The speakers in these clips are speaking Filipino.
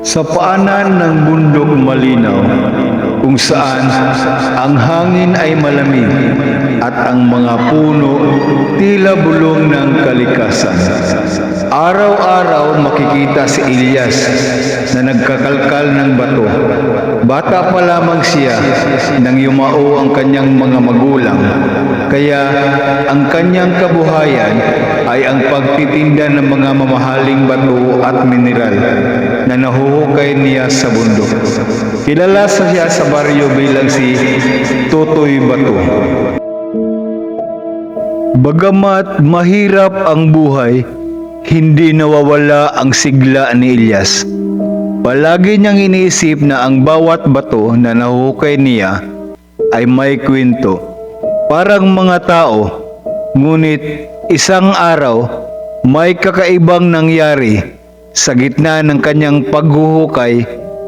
Sa paanan ng bundok malinaw, kung saan ang hangin ay malamig at ang mga puno tila bulong ng kalikasan. Araw-araw makikita si Elias na nagkakalkal ng bato. Bata pa lamang siya nang yumao ang kanyang mga magulang. Kaya ang kanyang kabuhayan ay ang pagtitinda ng mga mamahaling bato at mineral na nahuhukay niya sa bundok. Kilala siya sa baryo bilang si Totoy Bato. Bagamat mahirap ang buhay, hindi nawawala ang sigla ni Elias. Palagi niyang iniisip na ang bawat bato na nahuhukay niya ay may kwento. Parang mga tao, ngunit isang araw may kakaibang nangyari. Sa gitna ng kanyang paghuhukay,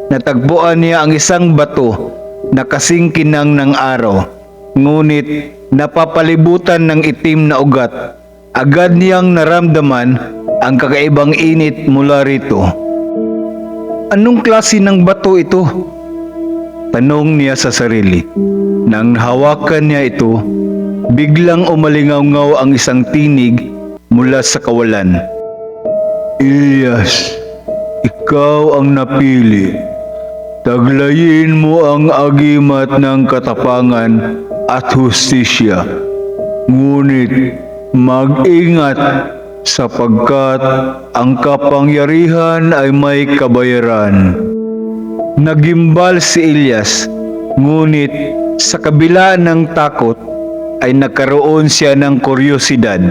natagpuan niya ang isang bato na kasing kinang ng araw. Ngunit napapalibutan ng itim na ugat. Agad niyang naramdaman ang kakaibang init mula rito. Anong klase ng bato ito? Tanong niya sa sarili. Nang hawakan niya ito, biglang umalingaw-ngaw ang isang tinig mula sa kawalan. Elias, ikaw ang napili. Taglayin mo ang agimat ng katapangan at hustisya. Ngunit mag-ingat sapagkat ang kapangyarihan ay may kabayaran. Nagimbal si Elias, ngunit sa kabila ng takot ay nagkaroon siya ng kuryosidad.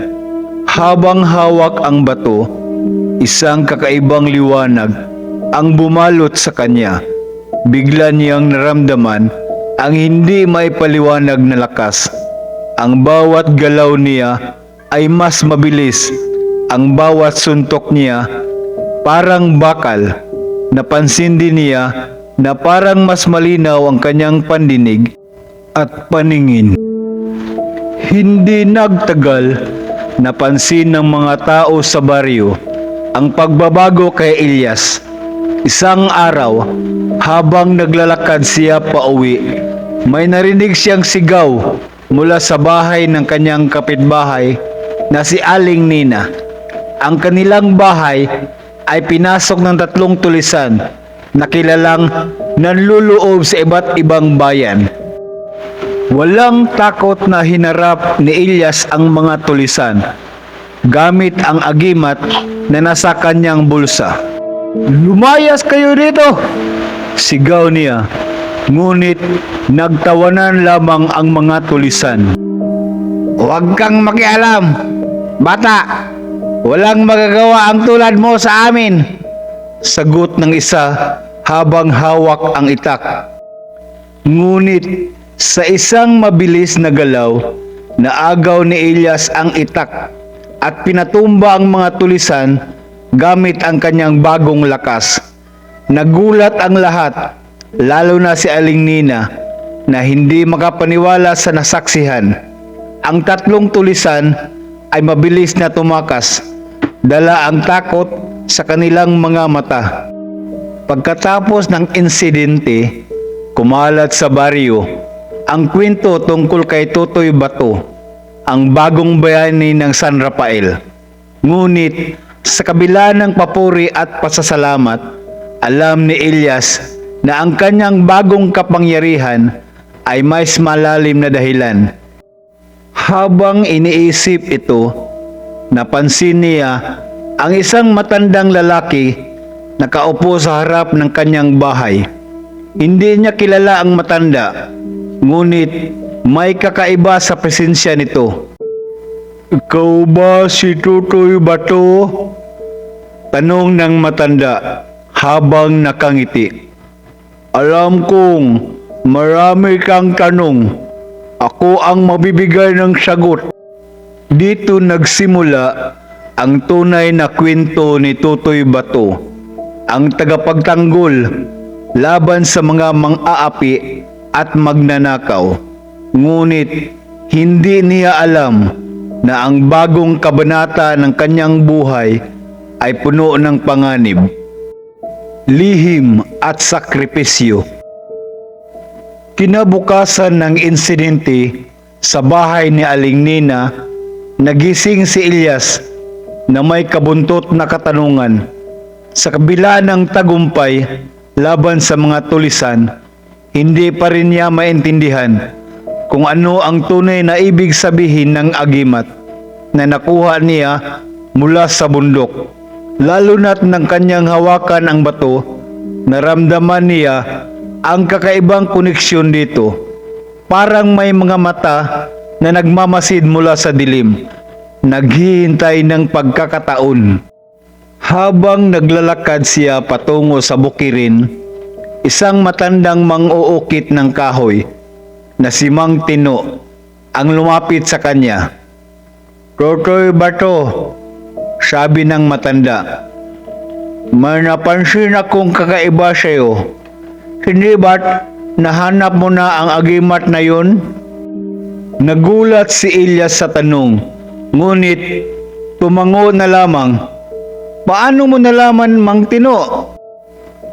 Habang hawak ang bato, isang kakaibang liwanag ang bumalot sa kanya. Bigla niyang naramdaman ang hindi maipaliwanag na lakas. Ang bawat galaw niya ay mas mabilis. Ang bawat suntok niya parang bakal. Napansin din niya na parang mas malinaw ang kanyang pandinig at paningin. Hindi nagtagal, napansin ng mga tao sa baryo ang pagbabago kay Elias. Isang araw, habang naglalakad siya pauwi, may narinig siyang sigaw mula sa bahay ng kanyang kapitbahay na si Aling Nina. Ang kanilang bahay ay pinasok ng 3 tulisan na kilalang nanluloob sa iba't ibang bayan. Walang takot na hinarap ni Elias ang mga tulisan gamit ang agimat na nasa kanyang bulsa. "Lumayas kayo dito!" sigaw niya. Ngunit nagtawanan lamang ang mga tulisan. "Huwag kang makialam, bata! Walang magagawa ang tulad mo sa amin!" sagot ng isa habang hawak ang itak. Ngunit sa isang mabilis na galaw, naagaw ni Elias ang itak at pinatumba ang mga tulisan gamit ang kanyang bagong lakas. Nagulat ang lahat, lalo na si Aling Nina, na hindi makapaniwala sa nasaksihan. Ang 3 tulisan ay mabilis na tumakas, dala ang takot sa kanilang mga mata. Pagkatapos ng insidente, kumalat sa baryo ang kwento tungkol kay Totoy Bato, ang bagong bayani ng San Rafael. Ngunit sa kabila ng papuri at pasasalamat, alam ni Elias na ang kanyang bagong kapangyarihan ay mas malalim na dahilan. Habang iniisip ito, napansin niya ang isang matandang lalaki nakaupo sa harap ng kanyang bahay. Hindi niya kilala ang matanda, ngunit may kakaiba sa presensya nito. "Ikaw ba si Totoy Bato?" tanong ng matanda habang nakangiti. "Alam kong marami kang tanong. Ako ang mabibigay ng sagot." Dito nagsimula ang tunay na kwento ni Totoy Bato, ang tagapagtanggol laban sa mga mang-aapi at magnanakaw. Ngunit hindi niya alam na ang bagong kabanata ng kanyang buhay ay puno ng panganib. lihim at sakripisyo. Kinabukasan ng insidente sa bahay ni Aling Nina, nagising si Ilyas na may kabuntot na katanungan. Sa kabila ng tagumpay laban sa mga tulisan, hindi pa rin niya maintindihan kung ano ang tunay na ibig sabihin ng agimat na nakuha niya mula sa bundok. Lalo na't nang kanyang hawakan ang bato, naramdaman niya ang kakaibang koneksyon dito. Parang may mga mata na nagmamasid mula sa dilim, naghihintay ng pagkakataon. Habang naglalakad siya patungo sa bukirin, isang matandang mang-uukit ng kahoy na si Mang Tino ang lumapit sa kanya. "Totoy ba to?" sabi ng matanda. "May napansin akong kakaiba sa'yo. Hindi ba't nahanap mo na ang agimat na yun?" Nagulat si Ilyas sa tanong, ngunit tumango na lamang. "Paano mo nalaman, Mang Tino?"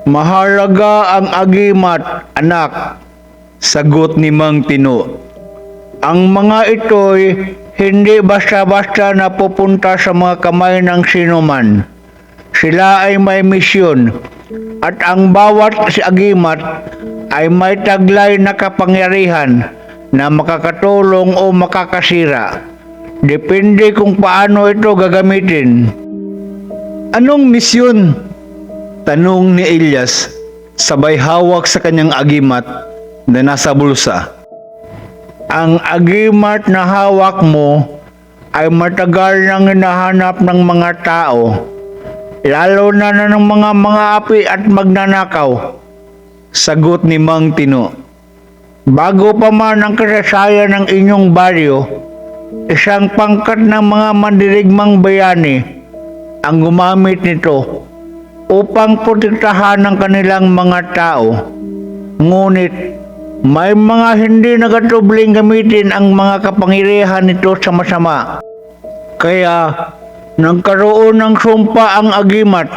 "Mahalaga ang agimat, anak," sagot ni Mang Tino. "Ang mga ito'y hindi basta-basta napupunta sa mga kamay ng sinuman. Sila ay may misyon, at ang bawat agimat ay may taglay na kapangyarihan na makakatulong o makakasira. Depende kung paano ito gagamitin." "Anong misyon?" tanong ni Ilyas, sabay hawak sa kanyang agimat na nasa bulsa. "Ang agimat na hawak mo ay matagal nang hinahanap ng mga tao, lalo na ng mga api at magnanakaw," sagot ni Mang Tino. "Bago pa man ang kasaysayan ng inyong baryo, isang pangkat ng mga mandirigmang bayani ang gumamit nito upang protektahan ng kanilang mga tao. Ngunit may mga hindi nagatubling gamitin ang mga kapangyarihan nito sa masama. Kaya nagkaroon ng sumpa ang agimat.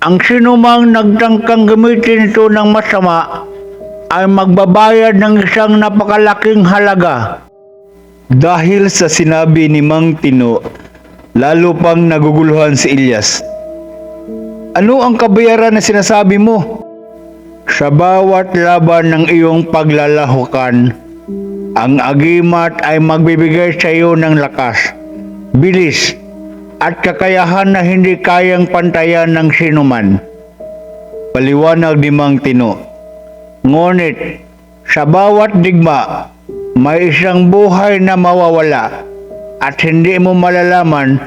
Ang sinumang nagtangkang gamitin ito ng masama ay magbabayad ng isang napakalaking halaga." Dahil sa sinabi ni Mang Tino, lalo pang naguguluhan si Ilyas. "Ano ang kabayaran na sinasabi mo?" "Sa bawat laban ng iyong paglalahukan, ang agimat ay magbibigay sa iyo ng lakas, bilis, at kakayahan na hindi kayang pantayan ng sinuman," paliwanag ni Mang Tino. "Ngunit sa bawat digma, may isang buhay na mawawala, at hindi mo malalaman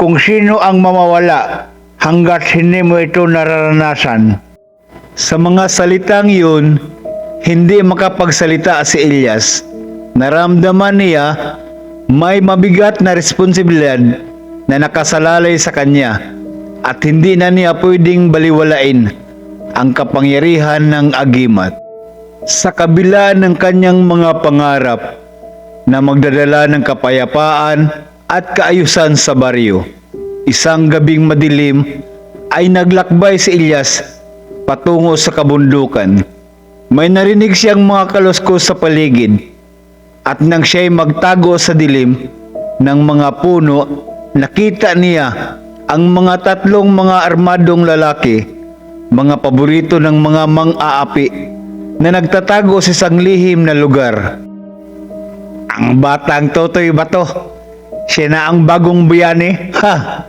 kung sino ang mamawala hanggat hindi mo ito nararanasan." Sa mga salitang yun, hindi makapagsalita si Ilyas. Naramdaman niya may mabigat na responsibilidad na nakasalalay sa kanya, at hindi na niya pwedeng baliwalain ang kapangyarihan ng agimat. Sa kabila ng kanyang mga pangarap na magdadala ng kapayapaan at kaayusan sa baryo, isang gabing madilim ay naglakbay si Ilyas patungo sa kabundukan. May narinig siyang mga kaluskos sa paligid, at nang siya'y magtago sa dilim ng mga puno, nakita niya ang mga tatlong mga armadong lalaki, mga paborito ng mga mang-aapi na nagtatago sa isang lihim na lugar. "Ang batang Totoy ba to? Siya na ang bagong bayani, ha?"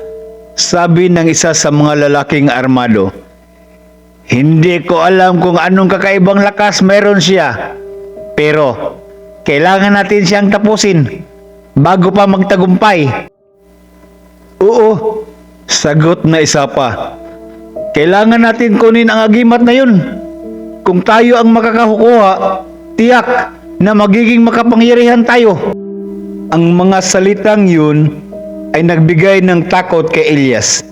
sabi ng isa sa mga lalaking armado. "Hindi ko alam kung anong kakaibang lakas meron siya, pero kailangan natin siyang tapusin bago pa magtagumpay." "Oo," sagot na isa pa. "Kailangan natin kunin ang agimat na yun. Kung tayo ang makakakuha, tiyak na magiging makapangyarihan tayo." Ang mga salitang yun ay nagbigay ng takot kay Ilyas.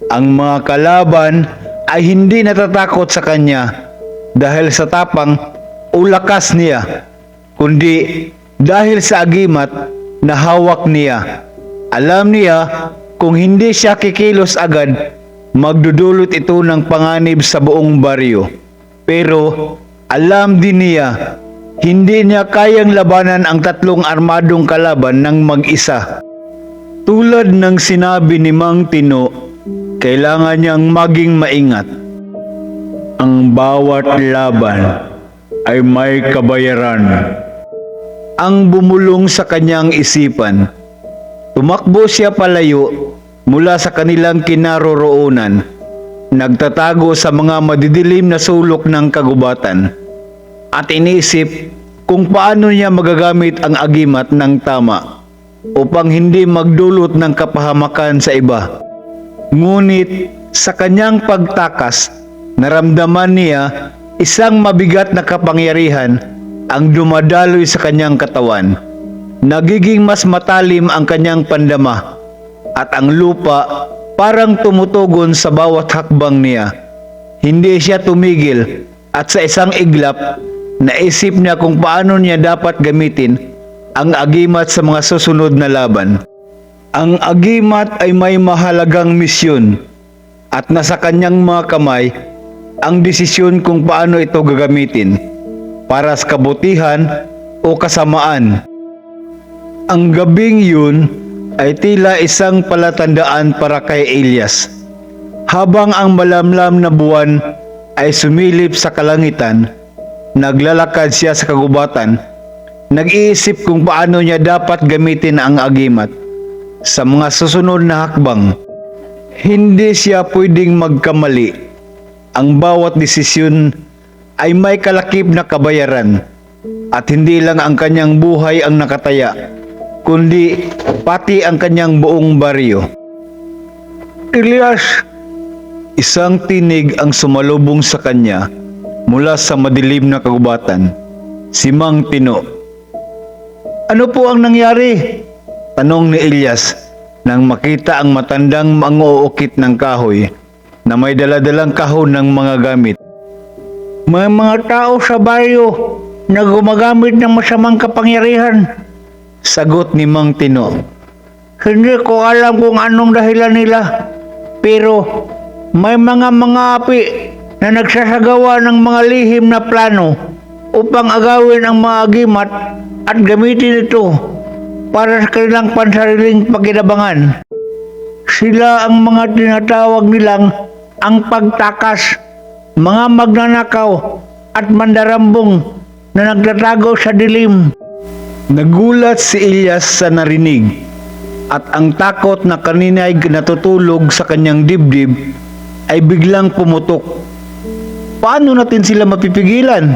Ang mga kalaban ay hindi natatakot sa kanya dahil sa tapang o lakas niya, kundi dahil sa agimat na hawak niya. Alam niya kung hindi siya kikilos agad, magdudulot ito ng panganib sa buong baryo. Pero alam din niya, hindi niya kayang labanan ang tatlong armadong kalaban ng mag-isa. Tulad ng sinabi ni Mang Tino, kailangan niyang maging maingat. Ang bawat laban ay may kabayaran. Ang bumulong sa kanyang isipan. Tumakbo siya palayo mula sa kanilang kinaroroonan, nagtatago sa mga madidilim na sulok ng kagubatan, at iniisip kung paano niya magagamit ang agimat ng tama upang hindi magdulot ng kapahamakan sa iba. Ngunit sa kanyang pagtakas, naramdaman niya isang mabigat na kapangyarihan ang dumadaloy sa kanyang katawan. Nagiging mas matalim ang kanyang pandama at ang lupa parang tumutugon sa bawat hakbang niya. Hindi siya tumigil at sa isang iglap, naisip niya kung paano niya dapat gamitin ang agimat sa mga susunod na laban. Ang agimat ay may mahalagang misyon at nasa kanyang mga kamay ang desisyon kung paano ito gagamitin, para sa kabutihan o kasamaan. Ang gabing yun ay tila isang palatandaan para kay Elias. Habang ang malamlam na buwan ay sumilip sa kalangitan, naglalakad siya sa kagubatan, nag-iisip kung paano niya dapat gamitin ang agimat sa mga susunod na hakbang. Hindi siya pwedeng magkamali. Ang bawat desisyon ay may kalakip na kabayaran, at hindi lang ang kanyang buhay ang nakataya, kundi pati ang kanyang buong baryo. Elias! Isang tinig ang sumalubong sa kanya mula sa madilim na kagubatan. Si Mang Tino. Ano po ang nangyari? Tanong ni Elias nang makita ang matandang manguukit ng kahoy na may daladalang kahon ng mga gamit. May mga tao sa baryo na gumagamit ng masamang kapangyarihan, sagot ni Mang Tino. Hindi ko alam kung anong dahilan nila, pero may mga api na nagsasagawa ng mga lihim na plano upang agawin ang mga agimat at gamitin ito para sa kanilang pansariling pagkinabangan. Sila ang mga tinatawag nilang ang pagtakas, mga magnanakaw at mandarambong na nagtatago sa dilim. Nagulat si Elias sa narinig, at ang takot na kanina ay natutulog sa kanyang dibdib ay biglang pumutok. Paano natin sila mapipigilan?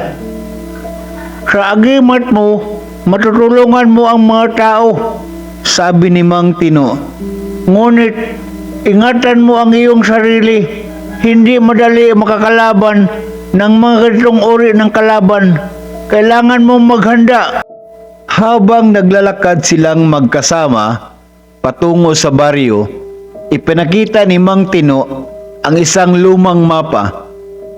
Sa agimat mo, matutulungan mo ang mga tao, sabi ni Mang Tino. Ngunit, ingatan mo ang iyong sarili. Hindi madali makakalaban ng mga ganitong uri ng kalaban. Kailangan mong maghanda. Habang naglalakad silang magkasama patungo sa baryo, ipinakita ni Mang Tino ang isang lumang mapa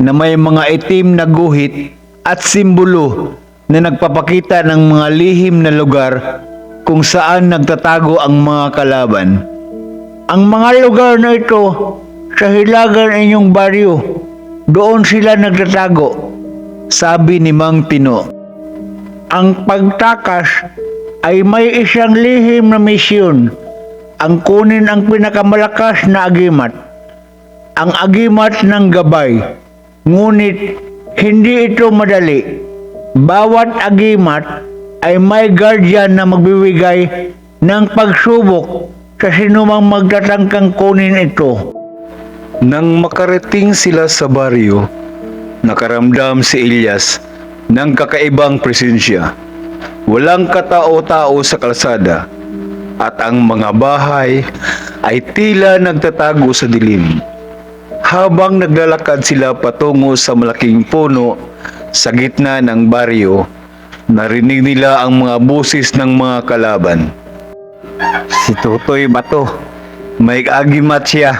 na may mga itim na guhit at simbolo na nagpapakita ng mga lihim na lugar kung saan nagtatago ang mga kalaban. Ang mga lugar na ito sa hilagan inyong baryo, doon sila nagtatago, sabi ni Mang Tino. Ang pagtakas ay may isang lihim na misyon, ang kunin ang pinakamalakas na agimat, ang agimat ng gabay. Ngunit hindi ito madali. Bawat agimat ay may guardian na magbibigay ng pagsubok sa sinumang magtatangkang kunin ito. Nang makarating sila sa baryo, nakaramdam si Elias ng kakaibang presensya. Walang katao-tao sa kalsada, at ang mga bahay ay tila nagtatago sa dilim. Habang naglalakad sila patungo sa malaking puno sa gitna ng baryo, narinig nila ang mga boses ng mga kalaban. Si Tutoy Bato, may agimat siya,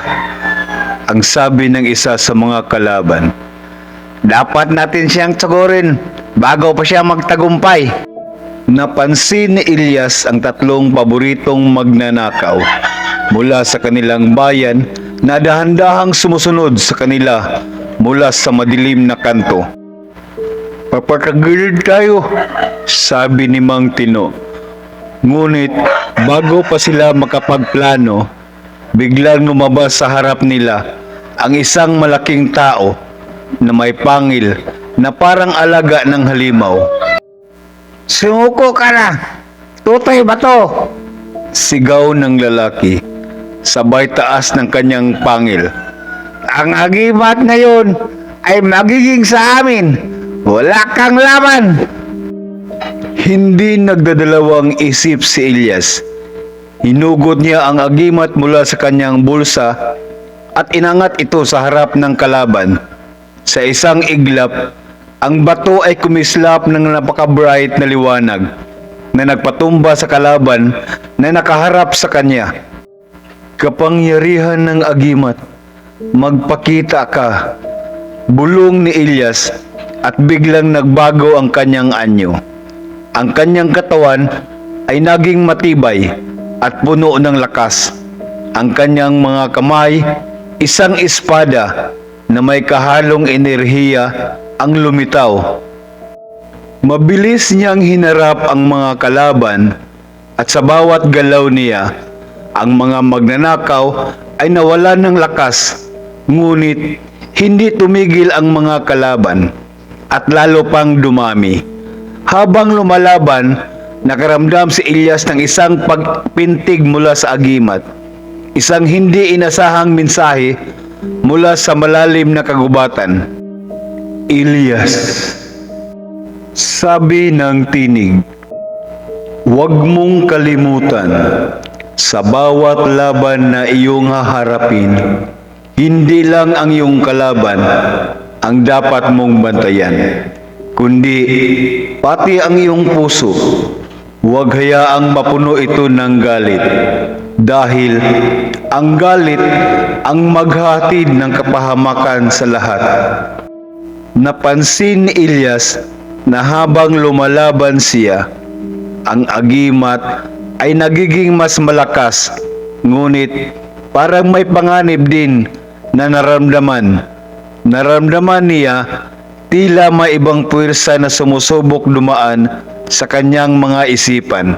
ang sabi ng isa sa mga kalaban. Dapat natin siyang tsagorin bago pa siya magtagumpay. Napansin ni Elias ang tatlong paboritong magnanakaw mula sa kanilang bayan na dahan-dahang sumusunod sa kanila mula sa madilim na kanto. "Papatagilid tayo," sabi ni Mang Tino. Ngunit bago pa sila makapagplano, biglang lumabas sa harap nila ang isang malaking tao na may pangil na parang alaga ng halimaw. "Sumuko ka na! Tutoy ba to?" Sigaw ng lalaki, sabay taas ng kanyang pangil. "Ang agimat ngayon ay magiging sa amin. Wala kang laban." Hindi nagdadalawang isip si Ilyas. Hinugot niya ang agimat mula sa kanyang bulsa at inangat ito sa harap ng kalaban. Sa isang iglap, ang bato ay kumislap ng napaka-bright na liwanag na nagpatumba sa kalaban na nakaharap sa kanya. "Kapangyarihan ng agimat, magpakita ka," bulong ni Ilyas, at biglang nagbago ang kanyang anyo. Ang kanyang katawan ay naging matibay at puno ng lakas. Ang kanyang mga kamay, isang espada na may kahalong enerhiya ang lumitaw. Mabilis niyang hinarap ang mga kalaban at sa bawat galaw niya, ang mga magnanakaw ay nawalan ng lakas. Ngunit hindi tumigil ang mga kalaban at lalo pang dumami. Habang lumalaban, nakaramdam si Ilyas ng isang pagpintig mula sa agimat. Isang hindi inasahang mensahe mula sa malalim na kagubatan. "Ilyas," sabi ng tinig, "huwag mong kalimutan, sa bawat laban na iyong haharapin, hindi lang ang iyong kalaban ang dapat mong bantayan, kundi pati ang iyong puso. Huwag hayaang mapuno ito ng galit, dahil ang galit ang maghahatid ng kapahamakan sa lahat." Napansin ni Ilyas na habang lumalaban siya, ang agimat ay nagiging mas malakas, ngunit parang may panganib din na naramdaman. Naramdaman niya tila may ibang puwersa na sumusubok dumaan sa kanyang mga isipan.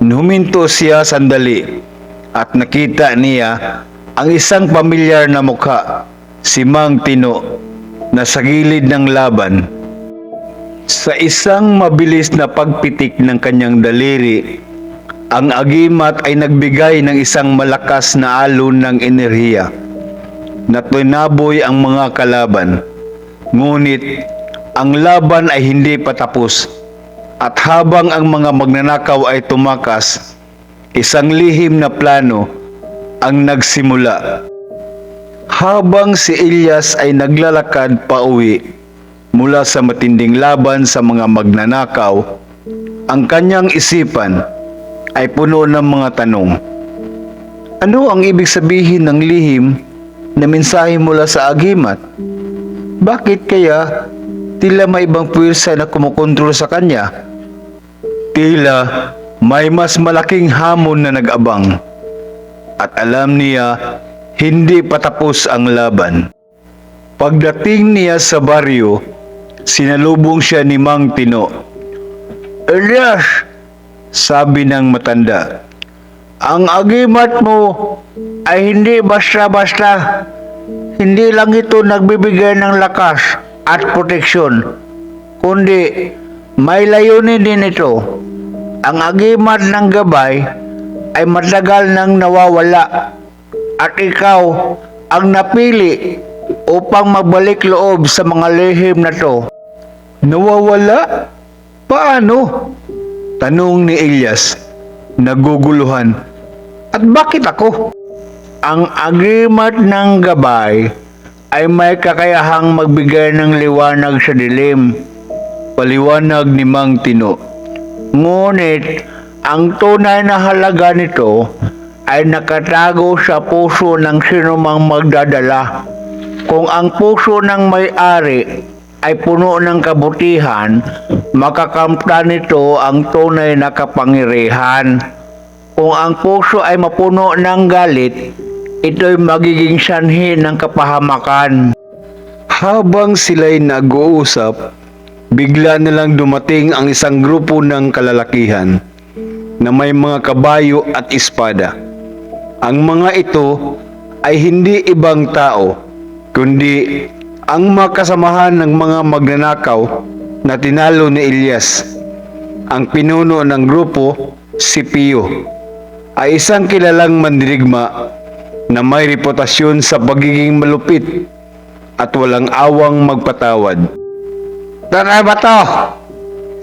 Huminto siya sandali at nakita niya ang isang pamilyar na mukha, si Mang Tino, na sa gilid ng laban. Sa isang mabilis na pagpitik ng kanyang daliri, ang agimat ay nagbigay ng isang malakas na alon ng enerhiya na tinaboy ang mga kalaban. Ngunit ang laban ay hindi pa tapos, at habang ang mga magnanakaw ay tumakas, isang lihim na plano ang nagsimula. Habang si Ilyas ay naglalakad pa uwi mula sa matinding laban sa mga magnanakaw, ang kanyang isipan ay puno ng mga tanong. Ano ang ibig sabihin ng lihim na mensahe mula sa agimat? Bakit kaya tila may ibang puwersa na kumukontrol sa kanya? Tila may mas malaking hamon na nag-abang, at alam niya hindi pa tapos ang laban. Pagdating niya sa baryo, sinalubong siya ni Mang Tino. "Ilyas," sabi ng matanda, "ang agimat mo ay hindi basta-basta. Hindi lang ito nagbibigay ng lakas at proteksyon, kundi may layunin din ito. Ang agimat ng gabay ay matagal nang nawawala, at ikaw ang napili upang magbalik loob sa mga lihim na to." "Nawawala? Paano?" tanong ni Ilyas, naguguluhan. "At bakit ako?" "Ang agimat ng gabay ay may kakayahang magbigay ng liwanag sa dilim," paliwanag ni Mang Tino. "Ngunit ang tunay na halaga nito ay nakatago sa puso ng sinumang magdadala. Kung ang puso ng may-ari ay puno ng kabutihan, makakamtan nito ang tunay na kapangyarihan. Kung ang puso ay mapuno ng galit, ito'y magiging sanhi ng kapahamakan. Habang sila'y nag-uusap, bigla na lang dumating ang isang grupo ng kalalakihan na may mga kabayo at espada. Ang mga ito ay hindi ibang tao, kundi ang mga kasamahan ng mga magnanakaw na tinalo ni Elias. Ang pinuno ng grupo, si Pio, ay isang kilalang mandirigma na may reputasyon sa pagiging malupit at walang awang magpatawad. Tara ba to?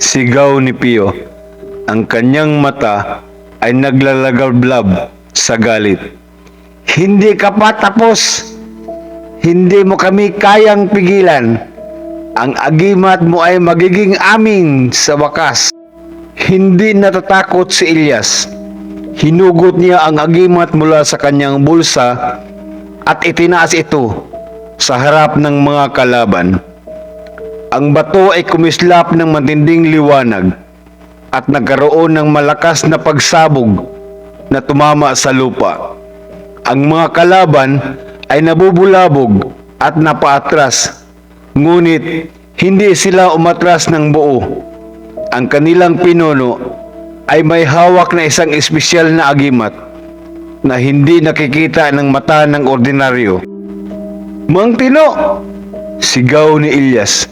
Sigaw ni Pio. Ang kanyang mata ay naglalagablab sa galit. Hindi ka pa tapos. Hindi mo kami kayang pigilan. Ang agimat mo ay magiging amin sa wakas. Hindi natatakot si Elias. Hinugot niya ang agimat mula sa kanyang bulsa at itinaas ito sa harap ng mga kalaban. Ang bato ay kumislap ng matinding liwanag at nagkaroon ng malakas na pagsabog na tumama sa lupa. Ang mga kalaban ay nabubulabog at napaatras, ngunit hindi sila umatras ng buo. Ang kanilang pinuno ay may hawak na isang espesyal na agimat na hindi nakikita ng mata ng ordinaryo. Mang Tino, Sigaw ni Elias.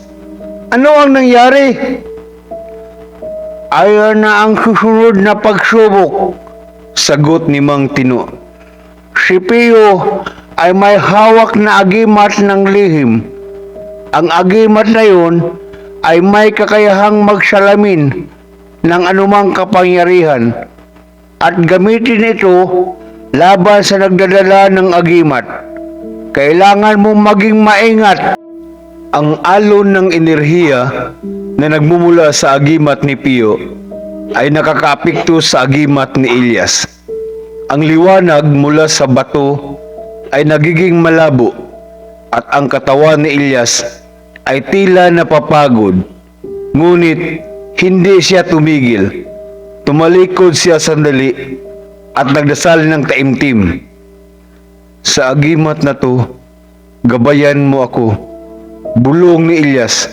ano ang nangyari? Ayan na ang susunod na pagsubok. Sagot ni Mang Tino. Si Pio ay may hawak na agimat ng lihim. Ang agimat na yun ay may kakayahang magsalamin ng anumang kapangyarihan at gamitin ito laban sa nagdadala ng agimat. Kailangan mong maging maingat. Ang alon ng enerhiya na nagmumula sa agimat ni Pio ay nakakaapekto sa agimat ni Elias. Ang liwanag mula sa bato ay nagiging malabo at ang katawan ni Elias ay tila napapagod. Ngunit hindi siya tumigil. Tumalikod siya sandali at nagdasal ng taimtim. Sa agimat na to, gabayan mo ako. Bulong ni Elias,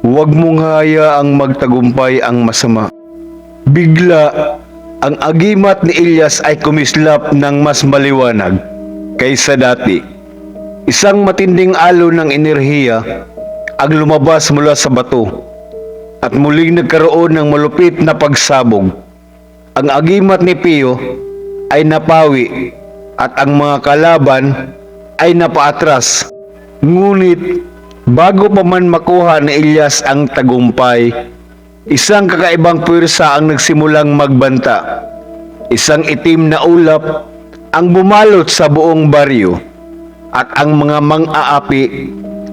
huwag mong hayaang magtagumpay ang masama. Bigla, ang agimat ni Elias ay kumislap ng mas maliwanag kaysa dati. Isang matinding alon ng enerhiya ang lumabas mula sa bato at muling nagkaroon ng malupit na pagsabog. Ang agimat ni Pio ay napawi at ang mga kalaban ay napaatras. Ngunit bago pa man makuha ni Elias ang tagumpay, isang kakaibang puwersa ang nagsimulang magbanta. Isang itim na ulap ang bumalot sa buong baryo at ang mga mang-aapi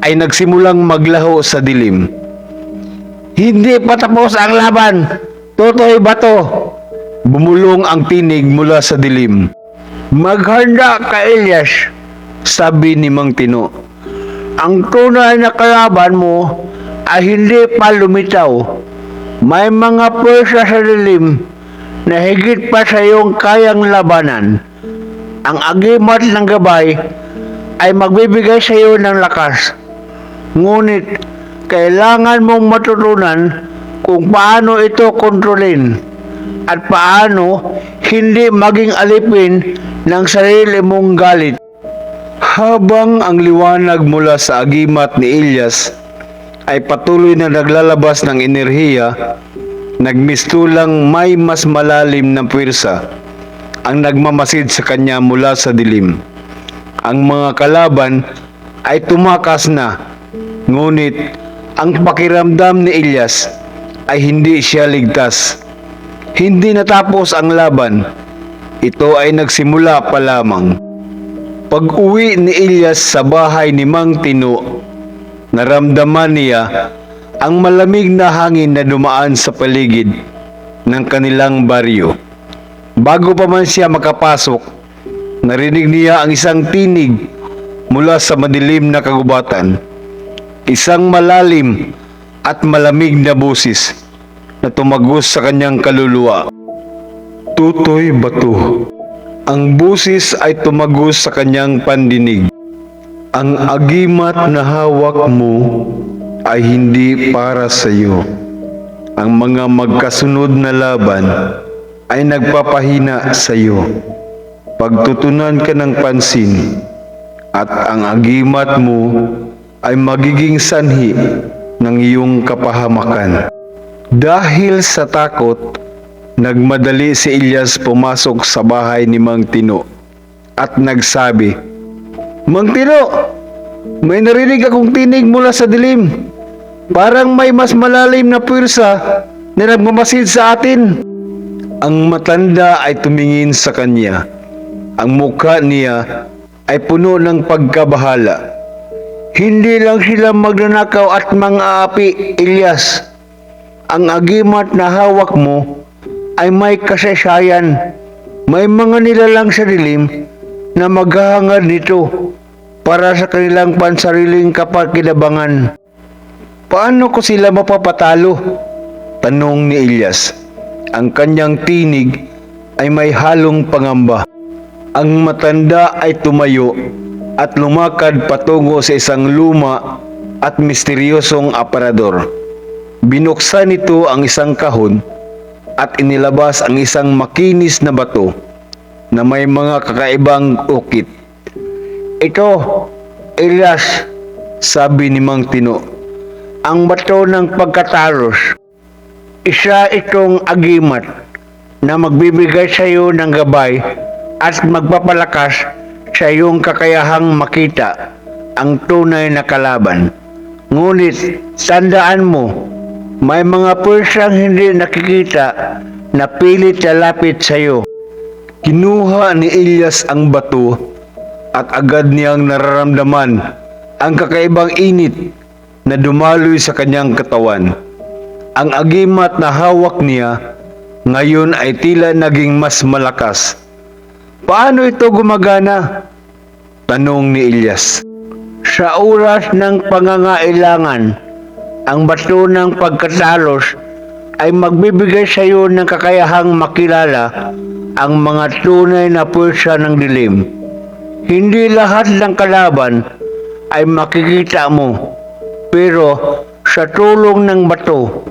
ay nagsimulang maglaho sa dilim. Hindi pa tapos ang laban. Totoy ba to? Bumulong ang tinig mula sa dilim. Maghanda ka, Elias. Sabi ni Mang Tino. Ang tunay na kalaban mo ay hindi pa lumitaw. May mga puwersa sa dilim na higit pa sa iyong kayang labanan. Ang agimat ng gabay ay magbibigay sa iyo ng lakas. Ngunit kailangan mong matutunan kung paano ito kontrolin at paano hindi maging alipin ng sarili mong galit. Habang ang liwanag mula sa agimat ni Elias ay patuloy na naglalabas ng enerhiya, nagmistulang may mas malalim na puwersa ang nagmamasid sa kanya mula sa dilim. Ang mga kalaban ay tumakas na, ngunit ang pakiramdam ni Elias ay hindi siya ligtas. Hindi natapos ang laban. Ito ay nagsimula pa lamang. Pag-uwi ni Elias sa bahay ni Mang Tino, naramdaman niya ang malamig na hangin na dumaan sa paligid ng kanilang baryo. Bago pa man siya makapasok, narinig niya ang isang tinig mula sa madilim na kagubatan. Isang malalim at malamig na busis na tumagos sa kanyang kaluluwa. Tutoy ba to? Ang busis ay tumagos sa kanyang pandinig. Ang agimat na hawak mo ay hindi para sa iyo. Ang mga magkasunod na laban ay nagpapahina sa iyo. Pagtutunan ka ng pansin at ang agimat mo ay magiging sanhi ng iyong kapahamakan. Dahil sa takot, nagmadali si Elias pumasok sa bahay ni Mang Tino at nagsabi, "Mang Tino, may narinig akong tinig mula sa dilim. Parang may mas malalim na pwersa na nagmamasid sa atin." Ang matanda ay tumingin sa kanya. Ang mukha niya ay puno ng pagkabahala. "Hindi lang sila magnanakaw at mang-aapi, Elias. Ang agimat na hawak mo ay may kasaysayan. May mga nilalang sa dilim na maghahangad nito para sa kanilang pansariling kapakinabangan." "Paano ko sila mapapatalo?" tanong ni Elias. Ang kanyang tinig ay may halong pangamba. Ang matanda ay tumayo at lumakad patungo sa isang luma at misteryosong aparador. Binuksan nito ang isang kahon at inilabas ang isang makinis na bato na may mga kakaibang ukit. "Ito, Elias," sabi ni Mang Tino, "ang bato ng pagkatalos. Isa itong agimat na magbibigay sa iyo ng gabay at magpapalakas sa iyong kakayahang makita ang tunay na kalaban. Ngunit tandaan mo, may mga puwersang hindi nakikita na pilit lalapit sa iyo." Kinuha ni Elias ang bato at agad niyang nararamdaman ang kakaibang init na dumaloy sa kanyang katawan. Ang agimat na hawak niya ngayon ay tila naging mas malakas. "Paano ito gumagana?" tanong ni Elias. "Sa oras ng pangangailangan, ang bato ng pagkatalos ay magbibigay sa iyo ng kakayahang makilala ang mga tunay na puwersa ng dilim. Hindi lahat ng kalaban ay makikita mo, pero sa tulong ng bato,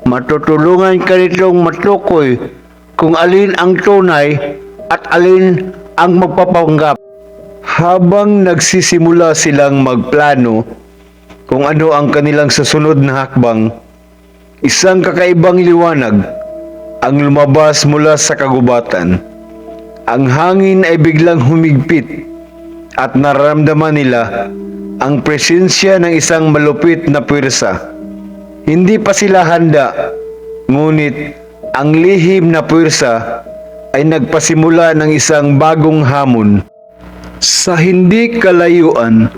matutulungan ka nitong matukoy kung alin ang tunay at alin ang magpapanggap." Habang nagsisimula silang magplano kung ano ang kanilang susunod na hakbang, isang kakaibang liwanag ang lumabas mula sa kagubatan. Ang hangin ay biglang humigpit at nararamdaman nila ang presensya ng isang malupit na puwersa. Hindi pa sila handa, ngunit ang lihim na puwersa ay nagpasimula ng isang bagong hamon. Sa hindi kalayuan,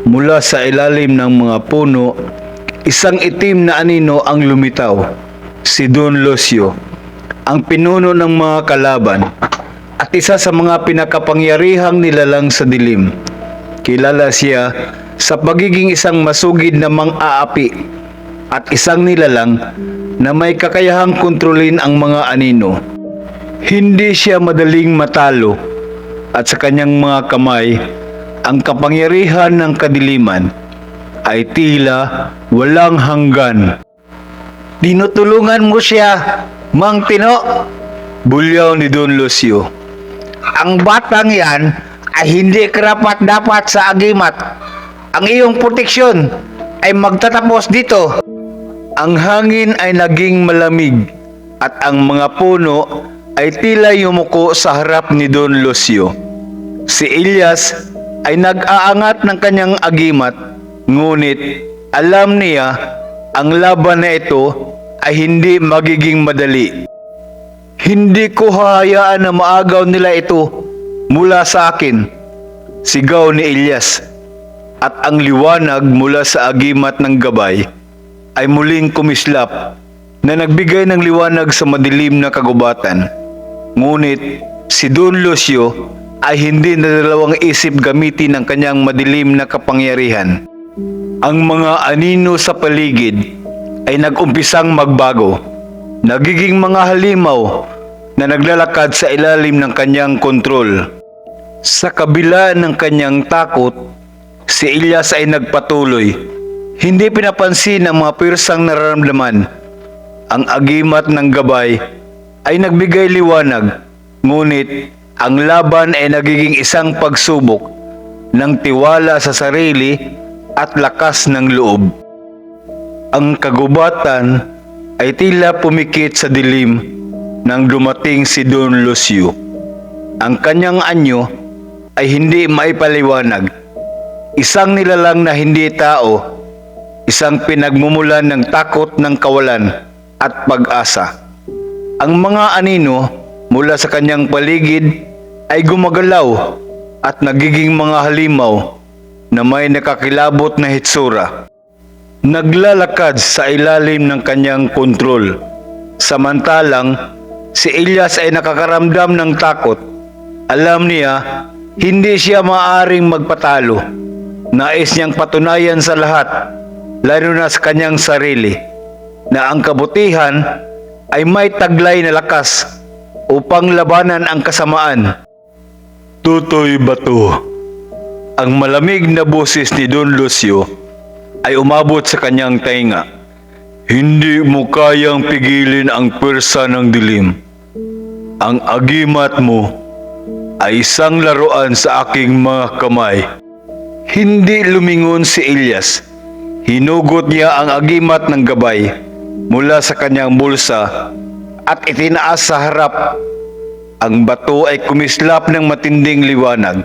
mula sa ilalim ng mga puno, isang itim na anino ang lumitaw, si Don Lucio, ang pinuno ng mga kalaban at isa sa mga pinakapangyarihang nilalang sa dilim. Kilala siya sa pagiging isang masugid na mang-aapi at isang nilalang na may kakayahang kontrolin ang mga anino. Hindi siya madaling matalo at sa kanyang mga kamay, ang kapangyarihan ng kadiliman ay tila walang hanggan. "Tinutulungan mo siya, Mang Tino," bulyaw ni Don Lucio. "Ang batang yan ay hindi karapat-dapat sa agimat. Ang iyong proteksyon ay magtatapos dito." Ang hangin ay naging malamig at ang mga puno ay tila yumuko sa harap ni Don Lucio. Si Elias ay nag-aangat ng kanyang agimat, ngunit alam niya ang laban na ito ay hindi magiging madali. "Hindi ko hahayaan na maagaw nila ito mula sa akin," sigaw ni Elias, at ang liwanag mula sa agimat ng gabay ay muling kumislap na nagbigay ng liwanag sa madilim na kagubatan. Ngunit si Don Lucio ay hindi nadalawang isip gamitin ang kanyang madilim na kapangyarihan. Ang mga anino sa paligid ay nag-umpisang magbago. Nagiging mga halimaw na naglalakad sa ilalim ng kanyang kontrol. Sa kabila ng kanyang takot, si Ilyas ay nagpatuloy. Hindi pinapansin ang mga pirsang nararamdaman. Ang agimat ng gabay ay nagbigay liwanag, ngunit ang laban ay nagiging isang pagsubok ng tiwala sa sarili at lakas ng loob. Ang kagubatan ay tila pumikit sa dilim nang dumating si Don Lucio. Ang kanyang anyo ay hindi maipaliwanag. Isang nilalang na hindi tao, isang pinagmumulan ng takot ng kawalan at pag-asa. Ang mga anino mula sa kanyang paligid ay gumagalaw at nagiging mga halimaw na may nakakilabot na hitsura. Naglalakad sa ilalim ng kanyang kontrol. Samantalang si Ilyas ay nakakaramdam ng takot. Alam niya, hindi siya maaaring magpatalo. Nais niyang patunayan sa lahat, lalo na sa kanyang sarili, na ang kabutihan ay may taglay na lakas upang labanan ang kasamaan. Tutoy Bato. Ang malamig na boses ni Don Lucio ay umabot sa kanyang tainga. Hindi mo kayang pigilin ang pwersa ng dilim. Ang agimat mo ay isang laruan sa aking mga kamay. Hindi lumingon si Ilyas. Hinugot niya ang agimat ng gabay mula sa kanyang bulsa at itinaas sa harap. Ang bato ay kumislap ng matinding liwanag.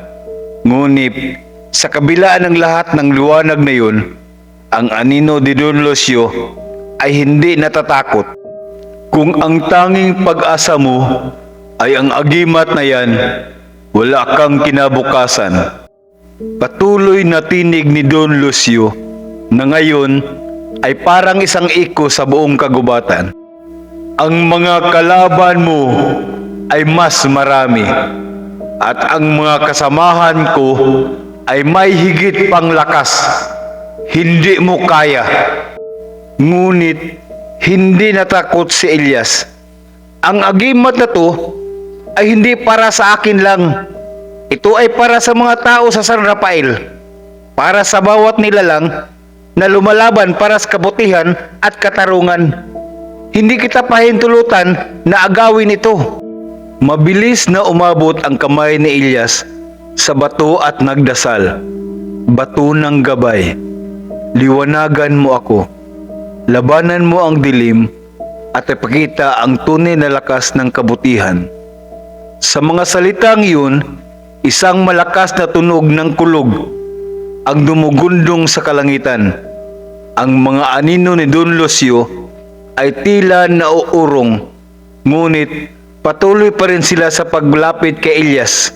Ngunit sa kabila ng lahat ng liwanag na yun, ang anino ni Don Lucio ay hindi natatakot. Kung ang tanging pag-asa mo ay ang agimat na yan, wala kang kinabukasan. Patuloy na tinig ni Don Lucio na ngayon ay parang isang iko sa buong kagubatan. Ang mga kalaban mo ay mas marami at ang mga kasamahan ko ay may higit pang lakas. Hindi mo kaya. Ngunit hindi natakot si Ilyas. Ang agimat na to ay hindi para sa akin lang. Ito ay para sa mga tao sa San Rafael. Para sa bawat nilalang na lumalaban para sa kabutihan at katarungan. Hindi kita pahintulutan na agawin ito. Mabilis na umabot ang kamay ni Ilyas sa bato at nagdasal. Bato ng gabay, liwanagan mo ako. Labanan mo ang dilim at ipakita ang tunay na lakas ng kabutihan. Sa mga salitang yun, isang malakas na tunog ng kulog ang dumugundong sa kalangitan. Ang mga anino ni Don Lucio ay tila nauurong, ngunit patuloy pa rin sila sa paglapit kay Ilyas.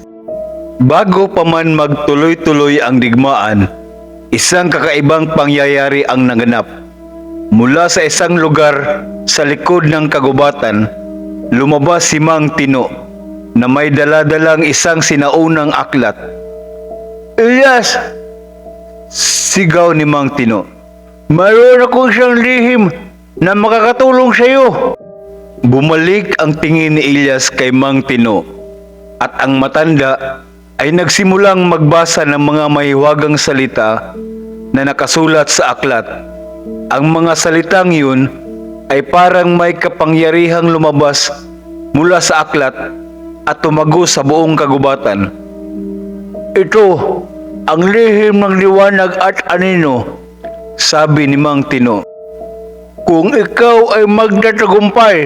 Bago pa man magtuloy-tuloy ang digmaan, isang kakaibang pangyayari ang naganap. Mula sa isang lugar sa likod ng kagubatan, lumabas si Mang Tino na may daladalang isang sinaunang aklat. Ilyas! Sigaw ni Mang Tino. Mayroon akong isang lihim na makakatulong sa iyo. Bumalik ang tingin ni Ilyas kay Mang Tino at ang matanda ay nagsimulang magbasa ng mga mahiwagang salita na nakasulat sa aklat. Ang mga salitang yun ay parang may kapangyarihang lumabas mula sa aklat at tumago sa buong kagubatan. Ito ang lihim ng liwanag at anino, sabi ni Mang Tino. Kung ikaw ay magtatagumpay,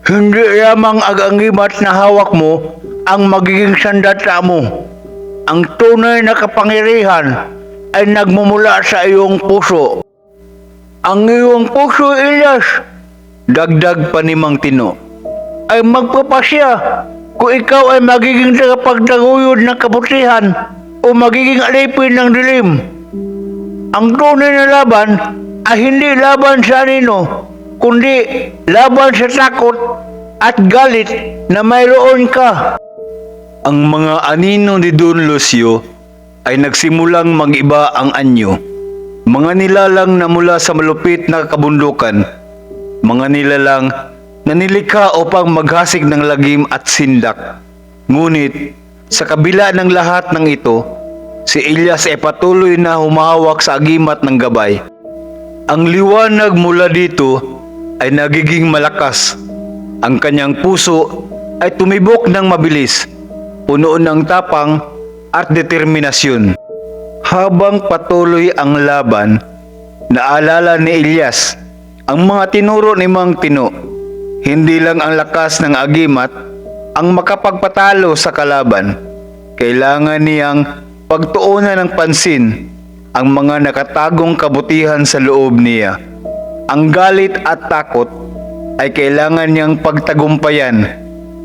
hindi lamang ang agimat na hawak mo ang magiging sandata mo. Ang tunay na kapangyarihan ay nagmumula sa iyong puso. Ang iyong puso, Ilyas, dagdag pa ni Mang Tino, ay magpapasya kung ikaw ay magiging tagapagtaguyod ng kabutihan o magiging alipin ng dilim. Ang tunay na laban ay hindi laban sa anino, kundi laban sa takot at galit na mayroon ka. Ang mga anino ni Don Lucio ay nagsimulang mag-iba ang anyo. Mga nilalang na mula sa malupit na kabundukan, mga nilalang na nilikha upang maghasik ng lagim at sindak. Ngunit sa kabila ng lahat ng ito, si Elias ay patuloy na humahawak sa agimat ng gabay. Ang liwanag mula dito ay nagiging malakas. Ang kanyang puso ay tumibok ng mabilis, puno ng tapang at determinasyon. Habang patuloy ang laban, naalala ni Elias ang mga tinuro ni Mang Tino. Hindi lang ang lakas ng agimat ang makapagpatalo sa kalaban. Kailangan niyang pagtuunan ng pansin ang mga nakatagong kabutihan sa loob niya. Ang galit at takot ay kailangan niyang pagtagumpayan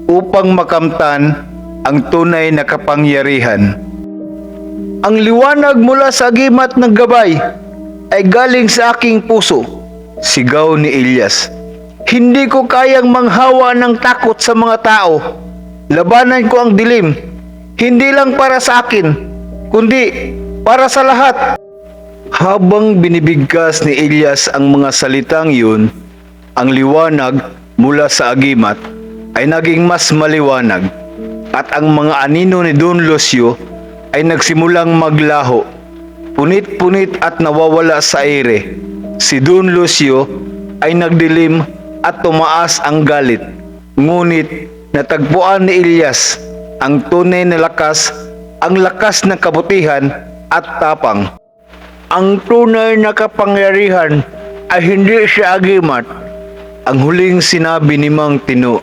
upang makamtan ang tunay na kapangyarihan. Ang liwanag mula sa agimat ng gabay ay galing sa aking puso, sigaw ni Elias. Hindi ko kayang manghawa ng takot sa mga tao. Labanan ko ang dilim, hindi lang para sa akin, kundi para sa lahat. Habang binibigkas ni Elias ang mga salitang yun, ang liwanag mula sa agimat ay naging mas maliwanag at ang mga anino ni Don Lucio ay nagsimulang maglaho. Punit-punit at nawawala sa aire. Si Don Lucio ay nagdilim at tumaas ang galit. Ngunit natagpuan ni Elias ang tunay na lakas, ang lakas ng kabutihan at tapang. Ang tunay na kapangyarihan ay hindi sa agimat. Ang huling sinabi ni Mang Tino.